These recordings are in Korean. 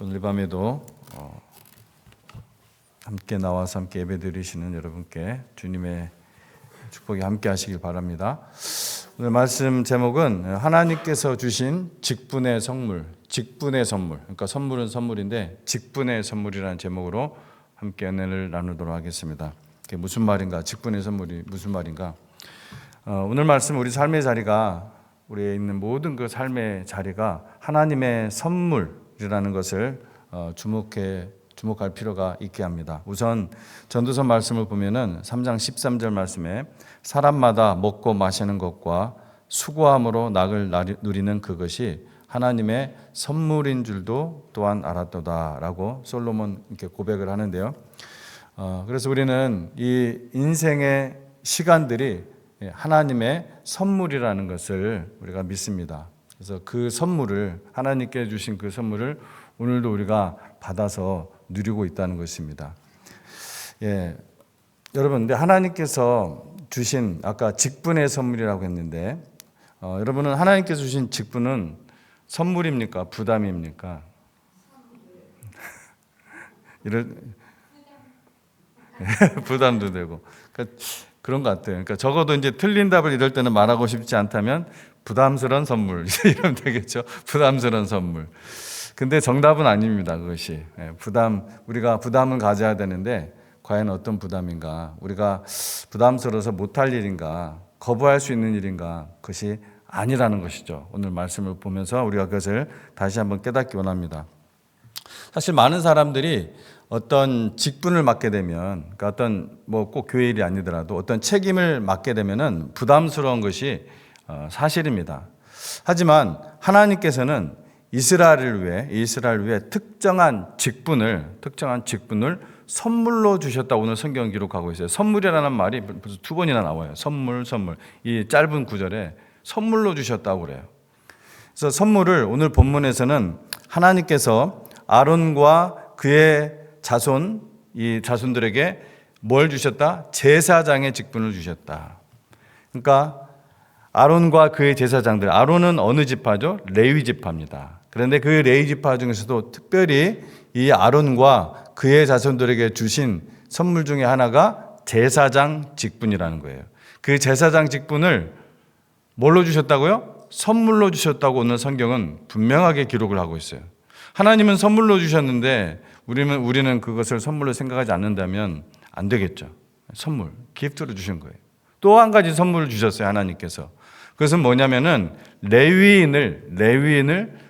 오늘 밤에도 함께 나와서 함께 예배드리시는 여러분께 주님의 축복이 함께 하시길 바랍니다. 오늘 말씀 제목은 하나님께서 주신 직분의 선물, 직분의 선물. 그러니까 선물은 선물인데 직분의 선물이라는 제목으로 함께 은혜를 나누도록 하겠습니다. 그게 무슨 말인가? 직분의 선물이 무슨 말인가? 오늘 말씀 우리 삶의 자리가 우리에 있는 모든 그 삶의 자리가 하나님의 선물이라는 것을 주목할 필요가 있게 합니다. 우선 전도서 말씀을 보면은 3장 13절 말씀에 사람마다 먹고 마시는 것과 수고함으로 낙을 누리는 그것이 하나님의 선물인 줄도 또한 알았도다라고 솔로몬 이렇게 고백을 하는데요. 그래서 우리는 이 인생의 시간들이 하나님의 선물이라는 것을 우리가 믿습니다. 그래서 그 선물을 하나님께 주신 그 선물을 오늘도 우리가 받아서 누리고 있다는 것입니다. 여러분, 근데 하나님께서 주신 아까 직분의 선물이라고 했는데 여러분은 하나님께서 주신 직분은 선물입니까? 부담입니까? 부담도 되고 그런 것 같아요. 그러니까 적어도 이제 틀린 답을 이럴 때는 말하고 싶지 않다면 부담스러운 선물 이러면 되겠죠. 부담스러운 선물. 근데 정답은 아닙니다. 그것이 우리가 부담은 가져야 되는데 과연 어떤 부담인가? 우리가 부담스러워서 못할 일인가? 거부할 수 있는 일인가? 그것이 아니라는 것이죠. 오늘 말씀을 보면서 우리가 그것을 다시 한번 깨닫기 원합니다. 사실 많은 사람들이 어떤 직분을 맡게 되면, 그러니까 어떤 꼭 교회 일이 아니더라도 어떤 책임을 맡게 되면은 부담스러운 것이 사실입니다. 하지만 하나님께서는 이스라엘을 위해 특정한 직분을 선물로 주셨다고 오늘 성경 기록하고 있어요. 선물이라는 말이 벌써 2번이나 나와요. 선물. 이 짧은 구절에 선물로 주셨다고 그래요. 그래서 선물을 오늘 본문에서는 하나님께서 아론과 그의 이 자손들에게 뭘 주셨다? 제사장의 직분을 주셨다. 그러니까 아론과 그의 제사장들, 아론은 어느 지파죠? 레위 지파입니다. 그런데 그 레위 지파 중에서도 특별히 이 아론과 그의 자손들에게 주신 선물 중에 하나가 제사장 직분이라는 거예요. 그 제사장 직분을 뭘로 주셨다고요? 선물로 주셨다고 오늘 성경은 분명하게 기록을 하고 있어요. 하나님은 선물로 주셨는데 우리는 그것을 선물로 생각하지 않는다면 안 되겠죠. 선물, 기프트로 주신 거예요. 또 한 가지 선물을 주셨어요, 하나님께서. 그것은 뭐냐면은 레위인을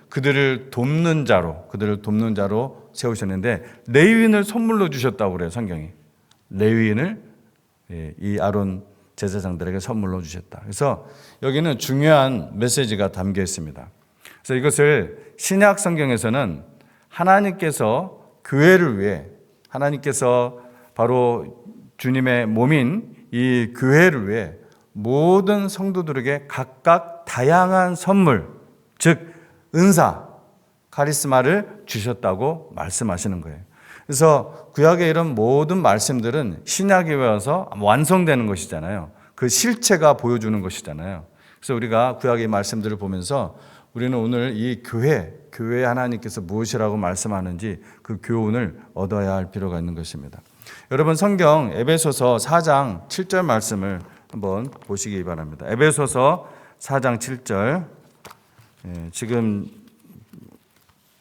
그들을 돕는 자로 세우셨는데 레위인을 선물로 주셨다고 그래요, 성경이. 레위인을 이 아론 제사장들에게 선물로 주셨다. 그래서 여기는 중요한 메시지가 담겨 있습니다. 그래서 이것을 신약 성경에서는 하나님께서 교회를 위해, 하나님께서 바로 주님의 몸인 이 교회를 위해 모든 성도들에게 각각 다양한 선물, 즉 은사, 카리스마를 주셨다고 말씀하시는 거예요. 그래서 구약의 이런 모든 말씀들은 신약에 와서 완성되는 것이잖아요. 그 실체가 보여주는 것이잖아요. 그래서 우리가 구약의 말씀들을 보면서 우리는 오늘 이 교회 하나님께서 무엇이라고 말씀하는지 그 교훈을 얻어야 할 필요가 있는 것입니다. 여러분 성경 에베소서 4장 7절 말씀을 한번 보시기 바랍니다. 에베소서 4장 7절. 지금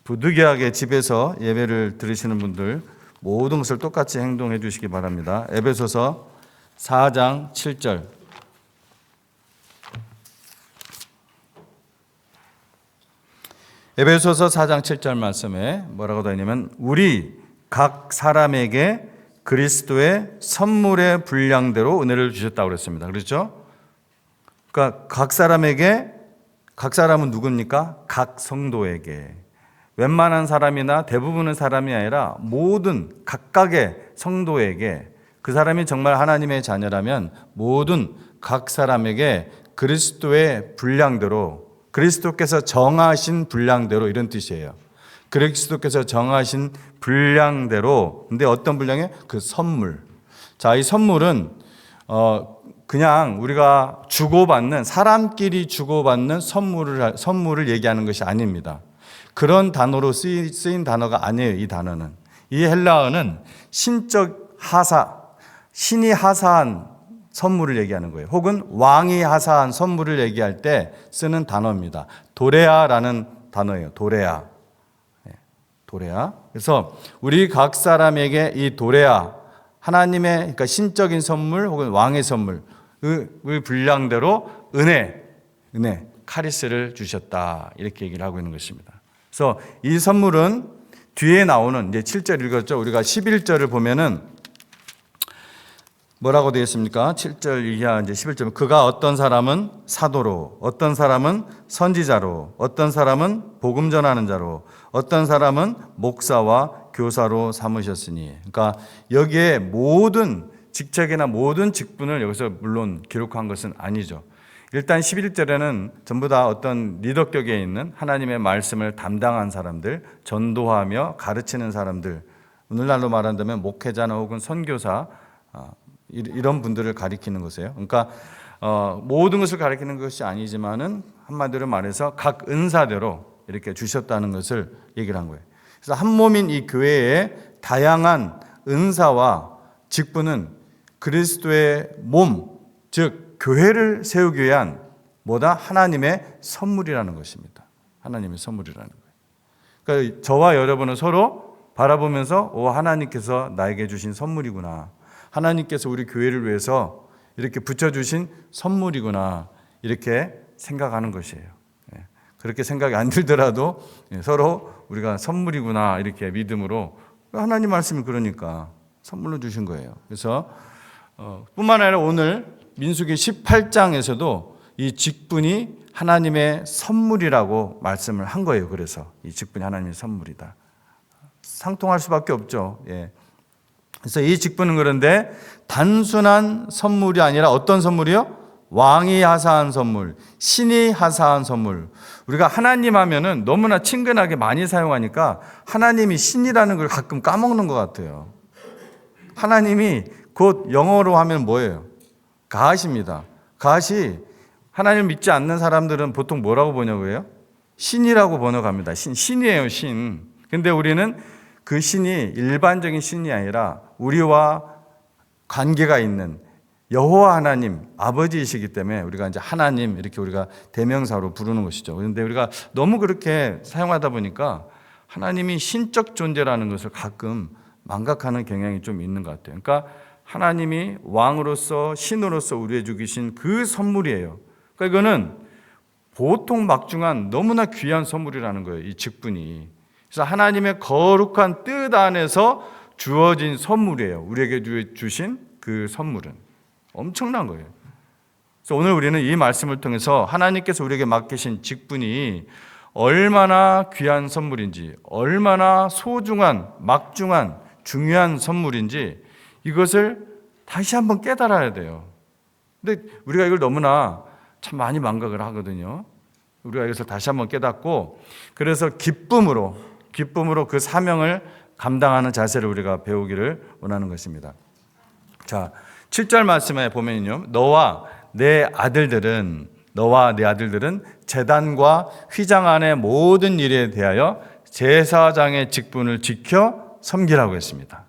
부득이하게 집에서 예배를 들으시는 분들 모든 것을 똑같이 행동해 주시기 바랍니다. 에베소서 4장 7절. 에베소서 4장 7절 말씀에 뭐라고 되어 있냐면 우리 각 사람에게 그리스도의 선물의 분량대로 은혜를 주셨다고 그랬습니다. 그렇죠? 그러니까 각 사람은 누굽니까? 각 성도에게. 웬만한 사람이나 대부분의 사람이 아니라 모든 각각의 성도에게, 그 사람이 정말 하나님의 자녀라면 모든 각 사람에게 그리스도의 분량대로, 그리스도께서 정하신 분량대로, 이런 뜻이에요. 그리스도께서 정하신 분량대로. 근데 어떤 분량이에요? 그 선물. 자, 이 선물은 그냥 우리가 주고받는, 사람끼리 주고받는 선물을 얘기하는 것이 아닙니다. 그런 단어로 쓰인 단어가 아니에요. 이 단어는. 이 헬라어는 신적 하사, 신이 하사한 선물을 얘기하는 거예요. 혹은 왕이 하사한 선물을 얘기할 때 쓰는 단어입니다. 도레아라는 단어예요. 도레아. 도레아. 그래서 우리 각 사람에게 이 도레아, 하나님의 그러니까 신적인 선물 혹은 왕의 선물의 분량대로 은혜, 카리스를 주셨다. 이렇게 얘기를 하고 있는 것입니다. 그래서 이 선물은 뒤에 나오는 이제 7절 읽었죠. 우리가 11절을 보면은 뭐라고 되어 있습니까? 7절 이하 이제 11절. 그가 어떤 사람은 사도로, 어떤 사람은 선지자로, 어떤 사람은 복음 전하는 자로, 어떤 사람은 목사와 교사로 삼으셨으니. 그러니까 여기에 모든 직책이나 모든 직분을 여기서 물론 기록한 것은 아니죠. 일단 11절에는 전부 다 어떤 리더격에 있는 하나님의 말씀을 담당한 사람들, 전도하며 가르치는 사람들, 오늘날로 말한다면 목회자나 혹은 선교사, 이런 분들을 가리키는 것이에요. 그러니까 모든 것을 가리키는 것이 아니지만은 한마디로 말해서 각 은사대로 이렇게 주셨다는 것을 얘기를 한 거예요. 그래서 한 몸인 이 교회의 다양한 은사와 직분은 그리스도의 몸, 즉 교회를 세우기 위한 뭐다? 하나님의 선물이라는 것입니다. 하나님의 선물이라는 거예요. 그러니까 저와 여러분은 서로 바라보면서 하나님께서 나에게 주신 선물이구나. 하나님께서 우리 교회를 위해서 이렇게 붙여주신 선물이구나. 이렇게 생각하는 것이에요. 그렇게 생각이 안 들더라도 서로 우리가 선물이구나. 이렇게 믿음으로 하나님 말씀이 그러니까 선물로 주신 거예요. 그래서 뿐만 아니라 오늘 민수기 18장에서도 이 직분이 하나님의 선물이라고 말씀을 한 거예요. 그래서 이 직분이 하나님의 선물이다. 상통할 수밖에 없죠. 그래서 이 직분은 그런데 단순한 선물이 아니라 어떤 선물이요? 왕이 하사한 선물, 신이 하사한 선물. 우리가 하나님 하면은 너무나 친근하게 많이 사용하니까 하나님이 신이라는 걸 가끔 까먹는 것 같아요. 하나님이 곧 영어로 하면 뭐예요? God입니다. God이 하나님을 믿지 않는 사람들은 보통 뭐라고 번역해요? 신이라고 번역합니다. 신이에요, 신. 근데 우리는 그 신이 일반적인 신이 아니라 우리와 관계가 있는 여호와 하나님, 아버지이시기 때문에 우리가 이제 하나님 이렇게 우리가 대명사로 부르는 것이죠. 그런데 우리가 너무 그렇게 사용하다 보니까 하나님이 신적 존재라는 것을 가끔 망각하는 경향이 좀 있는 것 같아요. 그러니까 하나님이 왕으로서 신으로서 우리에게 주신 그 선물이에요. 그러니까 이거는 보통 막중한 너무나 귀한 선물이라는 거예요. 이 직분이. 그래서 하나님의 거룩한 뜻 안에서 주어진 선물이에요. 우리에게 주신 그 선물은 엄청난 거예요. 그래서 오늘 우리는 이 말씀을 통해서 하나님께서 우리에게 맡기신 직분이 얼마나 귀한 선물인지, 얼마나 소중한, 막중한, 중요한 선물인지 이것을 다시 한번 깨달아야 돼요. 근데 우리가 이걸 너무나 참 많이 망각을 하거든요. 우리가 이것을 다시 한번 깨닫고 그래서 기쁨으로 그 사명을 감당하는 자세를 우리가 배우기를 원하는 것입니다. 자, 7절 말씀에 보면요. 너와 내 아들들은 제단과 휘장 안의 모든 일에 대하여 제사장의 직분을 지켜 섬기라고 했습니다.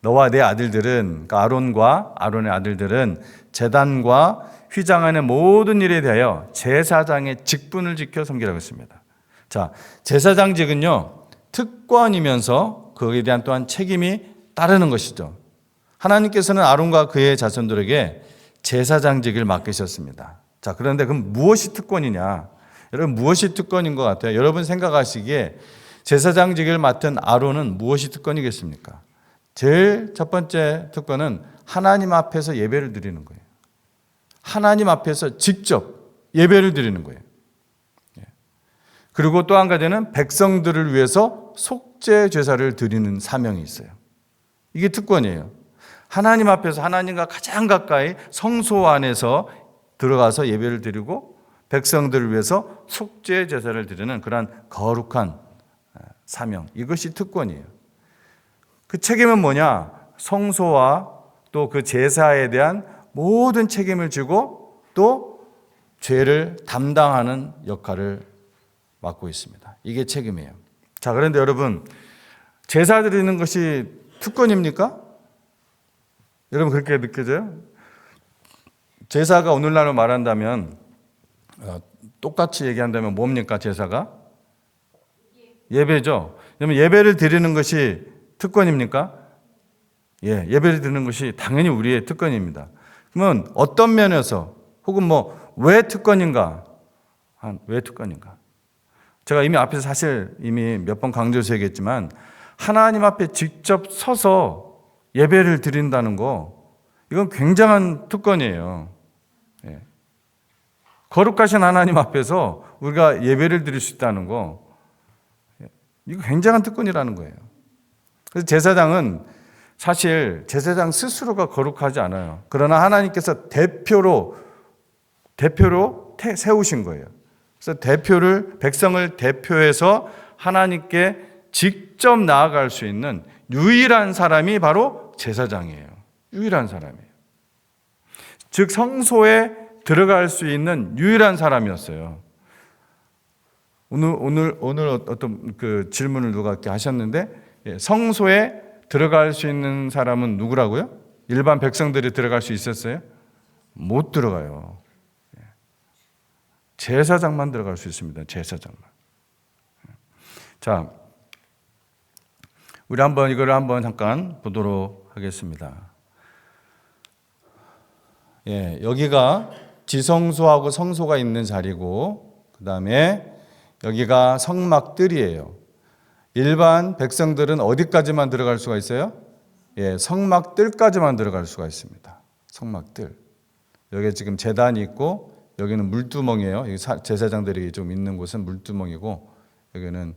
너와 내 아들들은, 그러니까 아론과 아론의 아들들은 제단과 휘장 안의 모든 일에 대하여 제사장의 직분을 지켜 섬기라고 했습니다. 자, 제사장직은요, 특권이면서 거기에 대한 또한 책임이 따르는 것이죠. 하나님께서는 아론과 그의 자손들에게 제사장직을 맡기셨습니다. 자, 그런데 그럼 무엇이 특권이냐? 여러분, 무엇이 특권인 것 같아요? 여러분 생각하시기에 제사장직을 맡은 아론은 무엇이 특권이겠습니까? 제일 첫 번째 특권은 하나님 앞에서 예배를 드리는 거예요. 하나님 앞에서 직접 예배를 드리는 거예요. 그리고 또 한 가지는 백성들을 위해서 속죄 제사를 드리는 사명이 있어요. 이게 특권이에요. 하나님 앞에서 하나님과 가장 가까이 성소 안에서 들어가서 예배를 드리고 백성들을 위해서 속죄 제사를 드리는 그러한 거룩한 사명. 이것이 특권이에요. 그 책임은 뭐냐? 성소와 또 그 제사에 대한 모든 책임을 지고 또 죄를 담당하는 역할을 맡고 있습니다. 이게 책임이에요. 자, 그런데 여러분, 제사 드리는 것이 특권입니까? 여러분 그렇게 느껴져요? 제사가 오늘날로 말한다면 똑같이 얘기한다면 뭡니까? 제사가? 예배죠. 그러면 예배를 드리는 것이 특권입니까? 예, 예배를 드리는 것이 당연히 우리의 특권입니다. 그러면 어떤 면에서 혹은 왜 특권인가? 왜 특권인가? 제가 이미 앞에서 사실 이미 몇 번 강조해서 얘기했지만 하나님 앞에 직접 서서 예배를 드린다는 거 이건 굉장한 특권이에요. 예. 거룩하신 하나님 앞에서 우리가 예배를 드릴 수 있다는 거 이거 굉장한 특권이라는 거예요. 그래서 제사장은 사실 제사장 스스로가 거룩하지 않아요. 그러나 하나님께서 대표로 세우신 거예요. 그래서 백성을 대표해서 하나님께 직접 나아갈 수 있는 유일한 사람이 바로 제사장이에요. 유일한 사람이에요. 즉 성소에 들어갈 수 있는 유일한 사람이었어요. 오늘 어떤 그 질문을 누가 이렇게 하셨는데 성소에 들어갈 수 있는 사람은 누구라고요? 일반 백성들이 들어갈 수 있었어요? 못 들어가요. 제사장만 들어갈 수 있습니다. 제사장만. 자, 우리 이거를 한번 잠깐 보도록 하겠습니다. 예, 여기가 지성소하고 성소가 있는 자리고, 그 다음에 여기가 성막들이에요. 일반 백성들은 어디까지만 들어갈 수가 있어요? 예, 성막들까지만 들어갈 수가 있습니다. 성막들. 여기 지금 제단이 있고, 여기는 물두멍이에요. 여기 제사장들이 좀 있는 곳은 물두멍이고, 여기는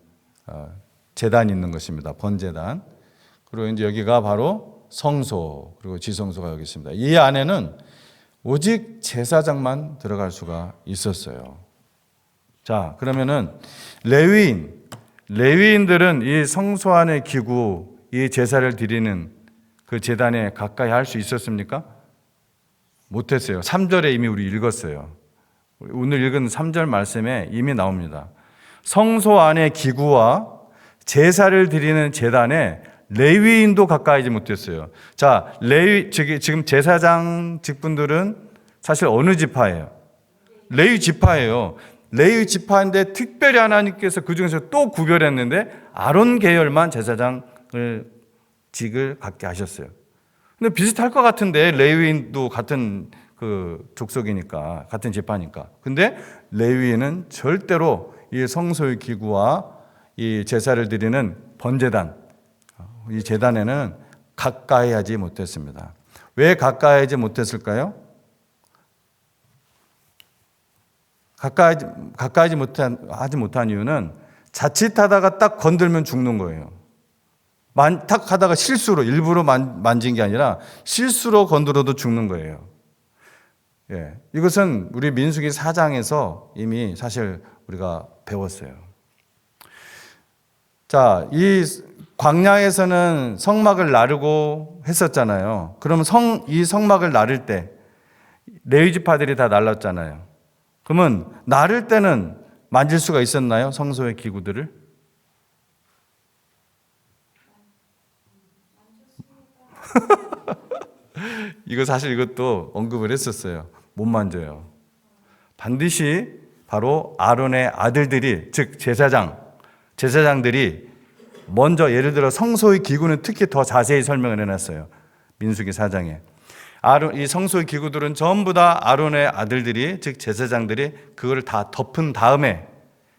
제단이 있는 것입니다. 번제단. 그리고 이제 여기가 바로 성소, 그리고 지성소가 여기 있습니다. 이 안에는 오직 제사장만 들어갈 수가 있었어요. 자, 그러면은 레위인들은 이 성소 안의 기구, 이 제사를 드리는 그 제단에 가까이 할 수 있었습니까? 못했어요. 3절에 이미 우리 읽었어요. 오늘 읽은 3절 말씀에 이미 나옵니다. 성소 안의 기구와 제사를 드리는 제단에 레위인도 가까이지 못했어요. 자, 지금 제사장 직분들은 사실 어느 지파예요? 레위 지파예요. 레위 지파인데 특별히 하나님께서 그 중에서 또 구별했는데 아론 계열만 제사장을 직을 갖게 하셨어요. 근데 비슷할 것 같은데 레위인도 같은 그 족속이니까, 같은 지파니까. 근데 레위인은 절대로 이 성소의 기구와 이 제사를 드리는 번제단, 이 제단에는 가까이 하지 못했습니다. 왜 가까이 하지 못했을까요? 가까이 하지 못한 이유는 자칫하다가 딱 건들면 죽는 거예요. 탁 하다가 실수로, 일부러 만진 게 아니라 실수로 건드려도 죽는 거예요. 예, 이것은 우리 민수기 4장에서 이미 사실 우리가 배웠어요. 자, 이 광야에서는 성막을 나르고 했었잖아요. 그러면 이 성막을 나를 때 레위 지파들이 다 날랐잖아요. 그러면 나를 때는 만질 수가 있었나요? 성소의 기구들을? 이것도 언급을 했었어요. 못 만져요. 반드시 바로 아론의 아들들이, 즉 제사장들이 먼저, 예를 들어 성소의 기구는 특히 더 자세히 설명을 해놨어요. 민수기 4장에. 이 성소의 기구들은 전부 다 아론의 아들들이, 즉 제사장들이 그거를 다 덮은 다음에,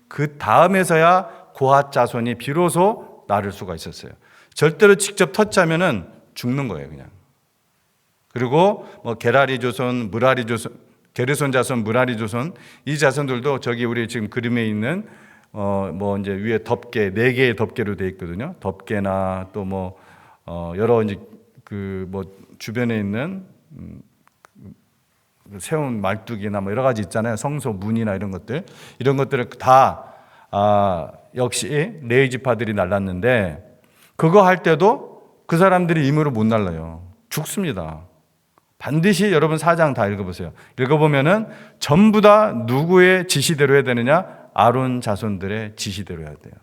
그 다음에서야 고핫 자손이 비로소 나를 수가 있었어요. 절대로 직접 터치하면은 죽는 거예요, 그냥. 그리고 게라리 조선, 무라리 조선, 게르손 자손, 무라리 조선, 이 자손들도 저기 우리 지금 그림에 있는 이제 위에 덮개, 4개의 덮개로 되어 있거든요. 덮개나 또 여러 이제 주변에 있는 세운 말뚝이나 여러 가지 있잖아요. 성소 문이나 이런 것들을 다 역시 레위 지파들이 날랐는데, 그거 할 때도 그 사람들이 임으로 못 날라요. 죽습니다. 반드시 여러분 4장 다 읽어보세요. 읽어보면은 전부 다 누구의 지시대로 해야 되느냐? 아론 자손들의 지시대로 해야 돼요.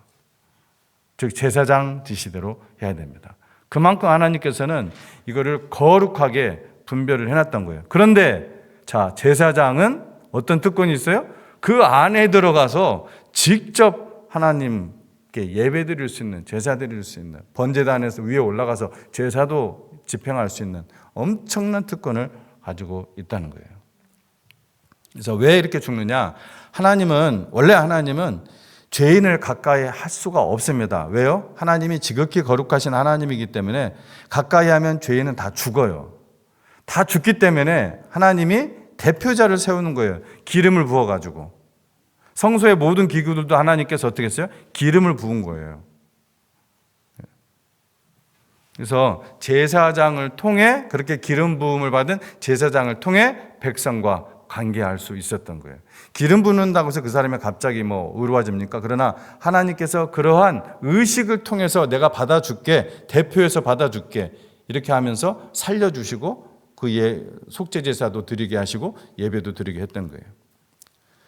즉 제사장 지시대로 해야 됩니다. 그만큼 하나님께서는 이거를 거룩하게 분별을 해놨던 거예요. 그런데 자, 제사장은 어떤 특권이 있어요? 그 안에 들어가서 직접 하나님께 예배 드릴 수 있는, 제사 드릴 수 있는, 번제단에서 위에 올라가서 제사도 집행할 수 있는 엄청난 특권을 가지고 있다는 거예요. 그래서 왜 이렇게 죽느냐? 원래 하나님은 죄인을 가까이 할 수가 없습니다. 왜요? 하나님이 지극히 거룩하신 하나님이기 때문에 가까이 하면 죄인은 다 죽어요. 다 죽기 때문에 하나님이 대표자를 세우는 거예요. 기름을 부어가지고. 성소의 모든 기구들도 하나님께서 어떻게 했어요? 기름을 부은 거예요. 그래서 제사장을 통해, 그렇게 기름 부음을 받은 제사장을 통해 백성과 관계할 수 있었던 거예요. 기름 붓는다고 해서 그 사람이 갑자기 의로워집니까? 그러나 하나님께서 그러한 의식을 통해서 내가 받아줄게, 대표해서 받아줄게, 이렇게 하면서 살려주시고 그 속죄 제사도 드리게 하시고 예배도 드리게 했던 거예요.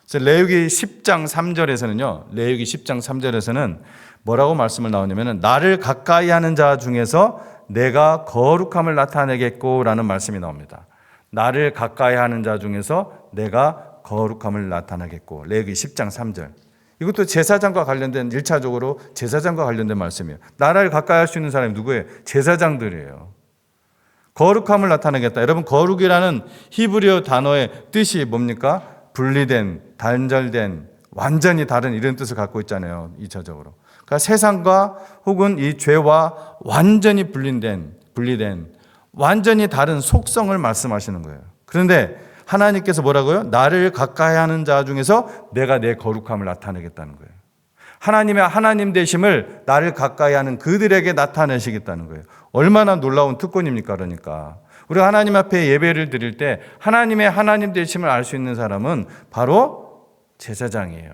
그래서 레위기 10장 3절에서는요. 레위기 10장 3절에서는 뭐라고 말씀을 나오냐면은 나를 가까이 하는 자 중에서 내가 거룩함을 나타내겠고라는 말씀이 나옵니다. 나를 가까이 하는 자 중에서 내가 거룩함을 나타내겠고. 레위기 10장 3절. 이것도 제사장과 관련된 1차적으로 제사장과 관련된 말씀이에요. 나를 가까이 할 수 있는 사람이 누구예요? 제사장들이에요. 거룩함을 나타내겠다. 여러분, 거룩이라는 히브리어 단어의 뜻이 뭡니까? 분리된, 단절된, 완전히 다른 이런 뜻을 갖고 있잖아요. 2차적으로. 그러니까 세상과 혹은 이 죄와 완전히 분리된 완전히 다른 속성을 말씀하시는 거예요. 그런데 하나님께서 뭐라고요? 나를 가까이 하는 자 중에서 내가 내 거룩함을 나타내겠다는 거예요. 하나님의 하나님 되심을 나를 가까이 하는 그들에게 나타내시겠다는 거예요. 얼마나 놀라운 특권입니까? 그러니까 우리가 하나님 앞에 예배를 드릴 때 하나님의 하나님 되심을 알 수 있는 사람은 바로 제사장이에요.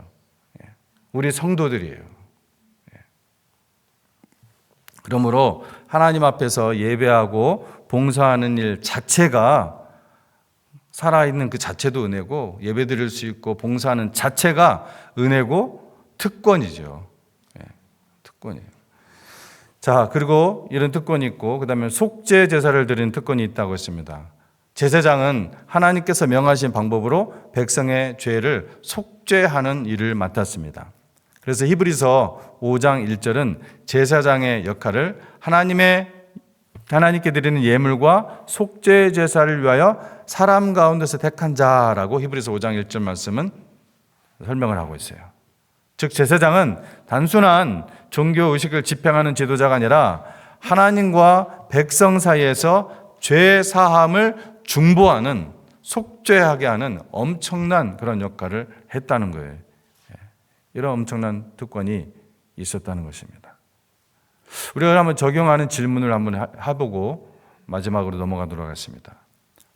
우리 성도들이에요. 그러므로 하나님 앞에서 예배하고 봉사하는 일 자체가, 살아있는 그 자체도 은혜고, 예배 드릴 수 있고 봉사하는 자체가 은혜고 특권이죠. 특권이에요. 자, 그리고 이런 특권이 있고, 그 다음에 속죄 제사를 드리는 특권이 있다고 했습니다. 제사장은 하나님께서 명하신 방법으로 백성의 죄를 속죄하는 일을 맡았습니다. 그래서 히브리서 5장 1절은 제사장의 역할을 하나님께 드리는 예물과 속죄 제사를 위하여 사람 가운데서 택한 자라고 히브리서 5장 1절 말씀은 설명을 하고 있어요. 즉 제사장은 단순한 종교 의식을 집행하는 지도자가 아니라 하나님과 백성 사이에서 죄 사함을 중보하는, 속죄하게 하는 엄청난 그런 역할을 했다는 거예요. 이런 엄청난 특권이 있었다는 것입니다. 우리가 한번 적용하는 질문을 한번 해보고 마지막으로 넘어가도록 하겠습니다.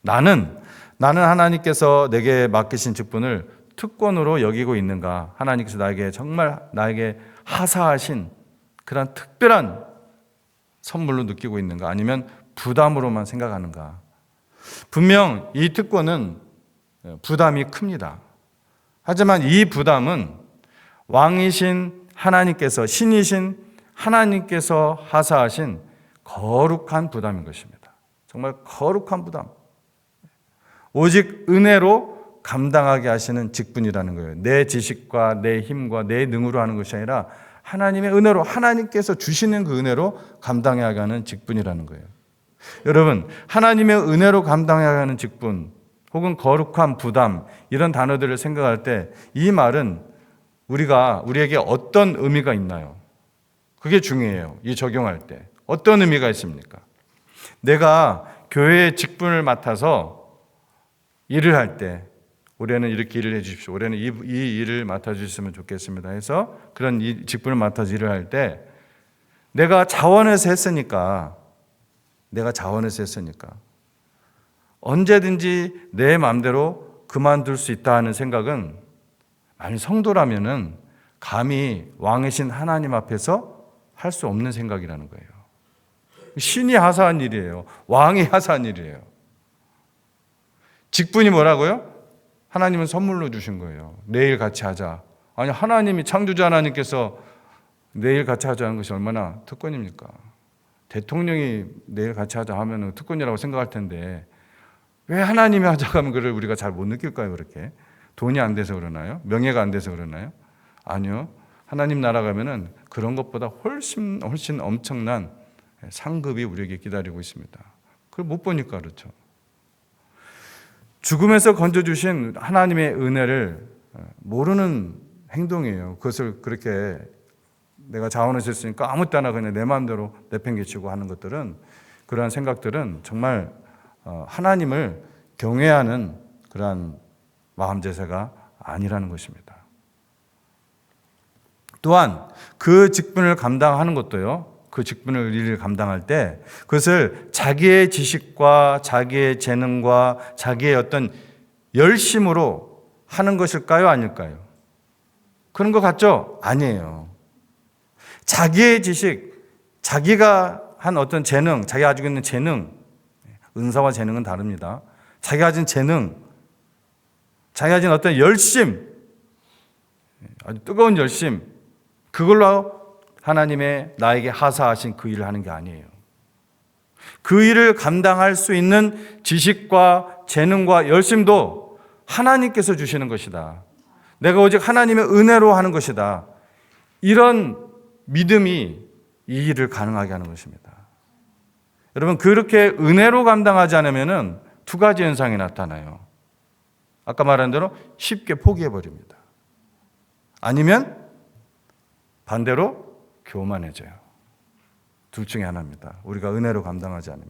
나는 하나님께서 내게 맡기신 직분을 특권으로 여기고 있는가? 하나님께서 나에게 하사하신 그런 특별한 선물로 느끼고 있는가? 아니면 부담으로만 생각하는가? 분명 이 특권은 부담이 큽니다. 하지만 이 부담은 왕이신 하나님께서, 신이신 하나님께서 하사하신 거룩한 부담인 것입니다. 정말 거룩한 부담. 오직 은혜로 감당하게 하시는 직분이라는 거예요. 내 지식과 내 힘과 내 능으로 하는 것이 아니라 하나님의 은혜로, 하나님께서 주시는 그 은혜로 감당하게 하는 직분이라는 거예요. 여러분, 하나님의 은혜로 감당하게 하는 직분 혹은 거룩한 부담, 이런 단어들을 생각할 때 이 말은 우리에게 어떤 의미가 있나요? 그게 중요해요. 이 적용할 때 어떤 의미가 있습니까? 내가 교회의 직분을 맡아서 일을 할 때, 올해는 이렇게 일을 해 주십시오, 올해는 이 일을 맡아주셨으면 좋겠습니다 해서 그런 직분을 맡아서 일을 할 때 내가 자원해서 했으니까 언제든지 내 마음대로 그만둘 수 있다 하는 생각은, 만약 성도라면은 감히 왕이신 하나님 앞에서 할 수 없는 생각이라는 거예요. 신이 하사한 일이에요. 왕이 하사한 일이에요. 직분이 뭐라고요? 하나님은 선물로 주신 거예요. 내일 같이 하자. 아니, 하나님이 창조자 하나님께서 내일 같이 하자는 것이 얼마나 특권입니까? 대통령이 내일 같이 하자 하면 특권이라고 생각할 텐데 왜 하나님이 하자고 하면 그걸 우리가 잘 못 느낄까요? 그렇게 돈이 안 돼서 그러나요? 명예가 안 돼서 그러나요? 아니요. 하나님 나라 가면은 그런 것보다 훨씬 엄청난 상급이 우리에게 기다리고 있습니다. 그걸 못 보니까 그렇죠. 죽음에서 건져주신 하나님의 은혜를 모르는 행동이에요. 그것을 그렇게 내가 자원을 썼으니까 아무 때나 그냥 내 마음대로 내팽개치고 하는 것들은, 그러한 생각들은 정말 하나님을 경외하는 그러한 마음 자세가 아니라는 것입니다. 또한 그 직분을 감당하는 것도요, 그 직분을 일을 감당할 때 그것을 자기의 지식과 자기의 재능과 자기의 어떤 열심으로 하는 것일까요? 아닐까요? 그런 것 같죠? 아니에요. 자기의 지식, 자기가 한 어떤 재능, 자기가 가지고 있는 재능, 은사와 재능은 다릅니다. 자기가 가진 재능, 자기가 가진 어떤 열심, 아주 뜨거운 열심, 그걸로 하나님의 나에게 하사하신 그 일을 하는 게 아니에요. 그 일을 감당할 수 있는 지식과 재능과 열심도 하나님께서 주시는 것이다. 내가 오직 하나님의 은혜로 하는 것이다. 이런 믿음이 이 일을 가능하게 하는 것입니다. 여러분, 그렇게 은혜로 감당하지 않으면 두 가지 현상이 나타나요. 아까 말한 대로 쉽게 포기해버립니다. 아니면 반대로 교만해져요. 둘 중에 하나입니다. 우리가 은혜로 감당하지 않으면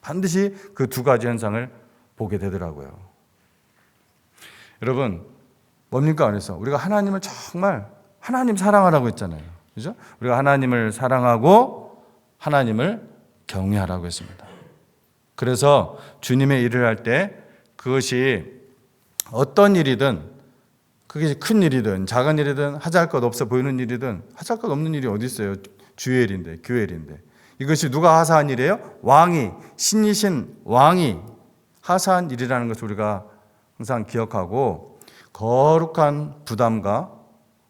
반드시 그 두 가지 현상을 보게 되더라고요. 여러분, 뭡니까? 그래서 우리가 하나님을 정말 하나님 사랑하라고 했잖아요. 그죠? 우리가 하나님을 사랑하고 하나님을 경외하라고 했습니다. 그래서 주님의 일을 할 때 그것이 어떤 일이든, 그게 큰 일이든 작은 일이든 하잘 것 없어 보이는 일이든, 하잘 것 없는 일이 어디 있어요? 주의 일인데, 교회 일인데. 이것이 누가 하사한 일이에요? 왕이, 신이신 왕이 하사한 일이라는 것을 우리가 항상 기억하고 거룩한 부담과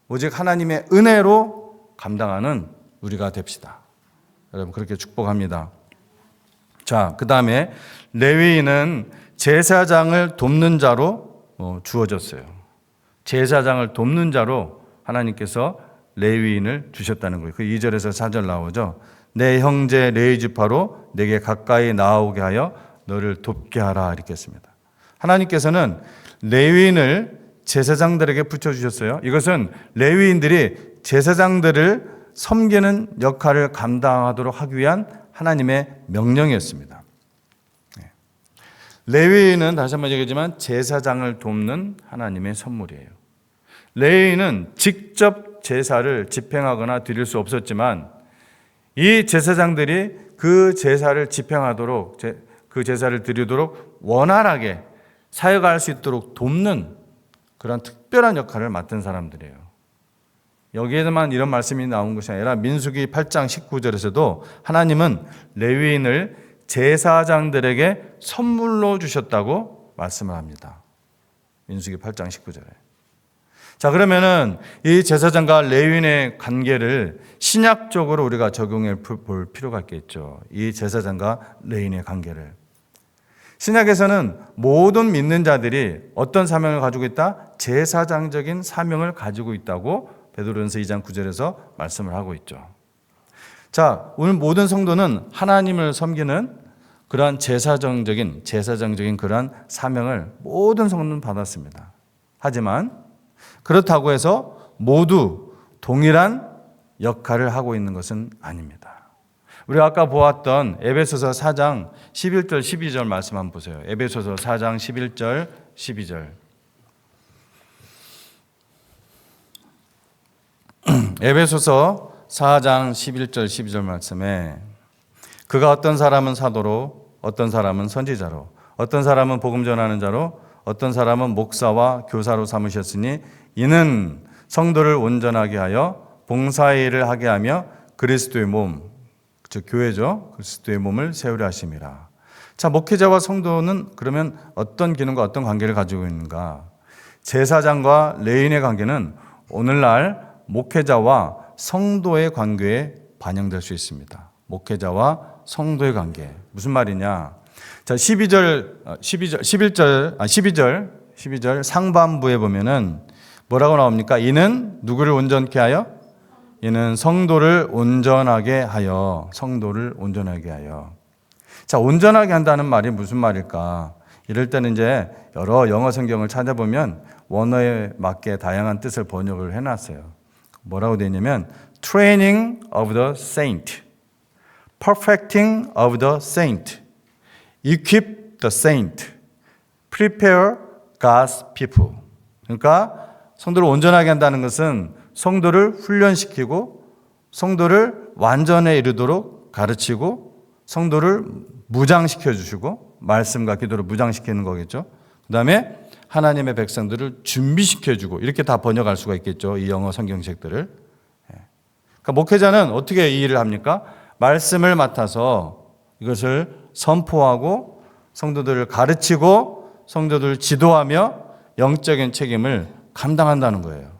오직 하나님의 은혜로 감당하는 우리가 됩시다. 여러분, 그렇게 축복합니다. 자, 그 다음에 레위인은 제사장을 돕는 자로 주어졌어요. 제사장을 돕는 자로 하나님께서 레위인을 주셨다는 거예요. 그 2절에서 4절 나오죠. 내 형제 레위 지파로 내게 가까이 나오게 하여 너를 돕게 하라, 이렇게 했습니다. 하나님께서는 레위인을 제사장들에게 붙여주셨어요. 이것은 레위인들이 제사장들을 섬기는 역할을 감당하도록 하기 위한 하나님의 명령이었습니다. 레위인은 다시 한번 얘기하지만 제사장을 돕는 하나님의 선물이에요. 레위인은 직접 제사를 집행하거나 드릴 수 없었지만 이 제사장들이 그 제사를 집행하도록, 그 제사를 드리도록 원활하게 사역할 수 있도록 돕는 그런 특별한 역할을 맡은 사람들이에요. 여기에만 이런 말씀이 나온 것이 아니라 민수기 8장 19절에서도 하나님은 레위인을 제사장들에게 선물로 주셨다고 말씀을 합니다. 민수기 8장 19절에. 자, 그러면은 이 제사장과 레위인의 관계를 신약적으로 우리가 적용해 볼 필요가 있겠죠. 이 제사장과 레위인의 관계를. 신약에서는 모든 믿는 자들이 어떤 사명을 가지고 있다? 제사장적인 사명을 가지고 있다고 베드로전서 2장 9절에서 말씀을 하고 있죠. 자, 오늘 모든 성도는 하나님을 섬기는 그러한 제사장적인 그러한 사명을 모든 성도는 받았습니다. 하지만 그렇다고 해서 모두 동일한 역할을 하고 있는 것은 아닙니다. 우리가 아까 보았던 에베소서 4장 11절 12절 말씀 한번 보세요. 에베소서 4장 11절 12절. 에베소서 4장 11절 12절 말씀에 그가 어떤 사람은 사도로, 어떤 사람은 선지자로, 어떤 사람은 복음 전하는 자로, 어떤 사람은 목사와 교사로 삼으셨으니 이는 성도를 온전하게 하여 봉사의 일을 하게 하며 그리스도의 몸, 즉 교회죠, 그리스도의 몸을 세우려 하심이라. 자, 목회자와 성도는 그러면 어떤 기능과 어떤 관계를 가지고 있는가? 제사장과 레위인의 관계는 오늘날 목회자와 성도의 관계에 반영될 수 있습니다. 목회자와 성도의 관계. 무슨 말이냐? 자, 12절 상반부에 보면은 뭐라고 나옵니까? 이는 누구를 온전케 하여? 이는 성도를 온전하게 하여. 성도를 온전하게 하여. 자, 온전하게 한다는 말이 무슨 말일까? 이럴 때는 이제 여러 영어 성경을 찾아보면 원어에 맞게 다양한 뜻을 번역을 해놨어요. 뭐라고 되어 있냐면 training of the saint, perfecting of the saint, equip the saint, prepare God's people. 그러니까 성도를 온전하게 한다는 것은 성도를 훈련시키고 성도를 완전에 이르도록 가르치고 성도를 무장시켜 주시고 말씀과 기도로 무장시키는 거겠죠. 그 다음에 하나님의 백성들을 준비시켜 주고 이렇게 다 번역할 수가 있겠죠. 이 영어 성경책들을. 그러니까 목회자는 어떻게 이 일을 합니까? 말씀을 맡아서 이것을 선포하고 성도들을 가르치고 성도들을 지도하며 영적인 책임을 감당한다는 거예요.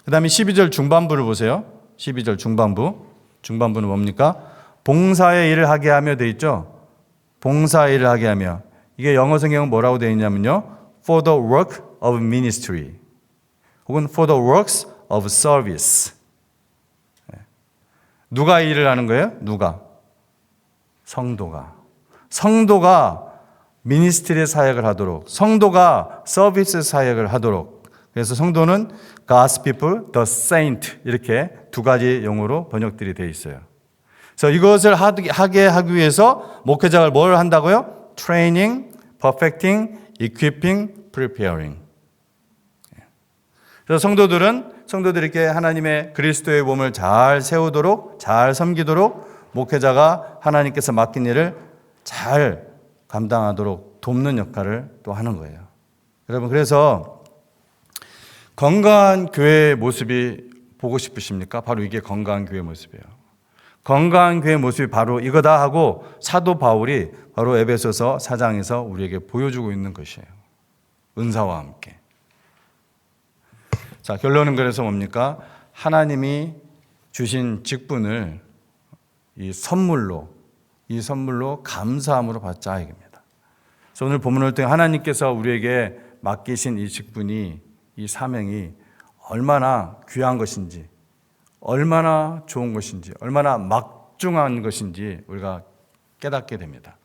그 다음에 12절 중반부를 보세요. 12절 중반부. 중반부는 뭡니까? 봉사의 일을 하게 하며 되어 있죠. 봉사의 일을 하게 하며. 이게 영어 성경은 뭐라고 되어 있냐면요. For the work of ministry. 혹은 for the works of service. 누가 이 일을 하는 거예요? 누가? 성도가. 성도가 미니스트리 사역을 하도록, 성도가 서비스 사역을 하도록. 그래서 성도는 God's people, the saint 이렇게 두 가지 용어로 번역들이 되어 있어요. 그래서 이것을 하게 하기 위해서 목회자가 뭘 한다고요? Training, perfecting, equipping, preparing. 그래서 성도들에게 하나님의 그리스도의 몸을 잘 세우도록, 잘 섬기도록 목회자가 하나님께서 맡긴 일을 잘 감당하도록 돕는 역할을 또 하는 거예요. 여러분, 그래서 건강한 교회의 모습이 보고 싶으십니까? 바로 이게 건강한 교회의 모습이에요. 건강한 교회의 모습이 바로 이거다 하고 사도 바울이 바로 에베소서 4장에서 우리에게 보여주고 있는 것이에요. 은사와 함께. 자, 결론은 그래서 뭡니까? 하나님이 주신 직분을 이 선물로 감사함으로 받자 이겁니다. 그래서 오늘 본문을 통해 하나님께서 우리에게 맡기신 이 직분이, 이 사명이 얼마나 귀한 것인지, 얼마나 좋은 것인지, 얼마나 막중한 것인지 우리가 깨닫게 됩니다.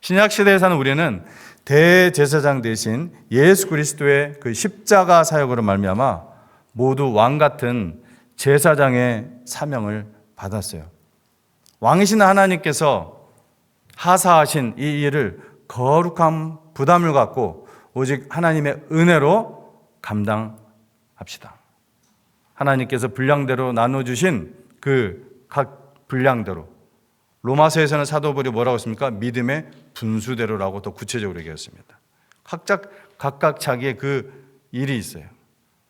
신약 시대에 사는 우리는 대제사장 대신 예수 그리스도의 그 십자가 사역으로 말미암아 모두 왕 같은 제사장의 사명을 받았어요. 왕이신 하나님께서 하사하신 이 일을 거룩한 부담을 갖고 오직 하나님의 은혜로 감당합시다. 하나님께서 분량대로 나눠주신 그 각 분량대로, 로마서에서는 사도 바울이 뭐라고 했습니까? 믿음의 분수대로라고 더 구체적으로 얘기했습니다. 각각 자기의 그 일이 있어요.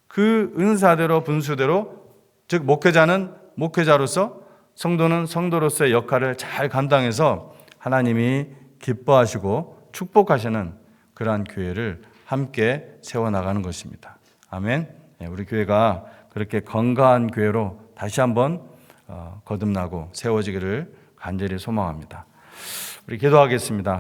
그 은사대로 분수대로, 즉 목회자는 목회자로서, 성도는 성도로서의 역할을 잘 감당해서 하나님이 기뻐하시고 축복하시는 그러한 교회를 함께 세워나가는 것입니다. 아멘. 우리 교회가 그렇게 건강한 교회로 다시 한번 거듭나고 세워지기를 간절히 소망합니다. 우리 기도하겠습니다.